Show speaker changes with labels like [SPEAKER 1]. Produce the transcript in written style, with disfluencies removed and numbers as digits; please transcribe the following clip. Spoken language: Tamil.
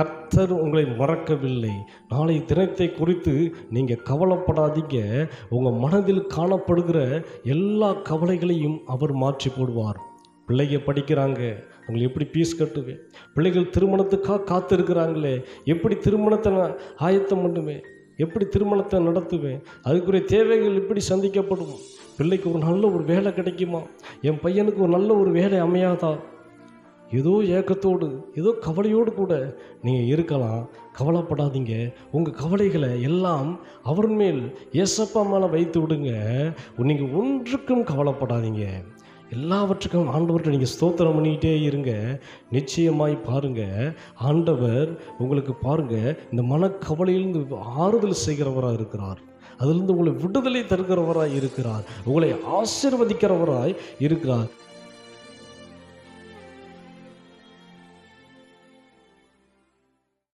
[SPEAKER 1] கர்த்தர் உங்களை மறக்கவில்லை. நாளை தினத்தை குறித்து நீங்கள் கவலைப்படாதீங்க. உங்கள் மனதில் காணப்படுகிற எல்லா கவலைகளையும் அவர் மாற்றி போடுவார். பிள்ளைங்க படிக்கிறாங்க, அவங்களை எப்படி ஃபீஸ் கட்டுவேன்? பிள்ளைகள் திருமணத்துக்காக காத்திருக்கிறாங்களே, எப்படி திருமணத்தை நான் ஆயத்தம் பண்ணுவேன்? எப்படி திருமணத்தை நடத்துவேன்? அதுக்குரிய தேவைகள் எப்படி சந்திக்கப்படும்? பிள்ளைக்கு ஒரு நல்ல ஒரு வேலை கிடைக்குமா? என் பையனுக்கு ஒரு நல்ல ஒரு வேலை அமையாதா? ஏதோ ஏக்கத்தோடு, ஏதோ கவலையோடு கூட நீங்கள் இருக்கலாம். கவலைப்படாதீங்க. உங்கள் கவலைகளை எல்லாம் அவர் மேல், ஏசப்பா மேலே வைத்து விடுங்க. நீங்கள் ஒன்றுக்கும் கவலைப்படாதீங்க. எல்லாவற்றுக்கும் ஆண்டவர்கிட்ட நீங்கள் ஸ்தோத்திரம் பண்ணிக்கிட்டே இருங்க. நிச்சயமாய் பாருங்கள், ஆண்டவர் உங்களுக்கு பாருங்கள் இந்த மனக்கவலையிலிருந்து ஆறுதல் செய்கிறவராக இருக்கிறார். அதிலிருந்து உங்களை விடுதலை தருகிறவராய் இருக்கிறார். உங்களை ஆசீர்வதிக்கிறவராய் இருக்கிறார்.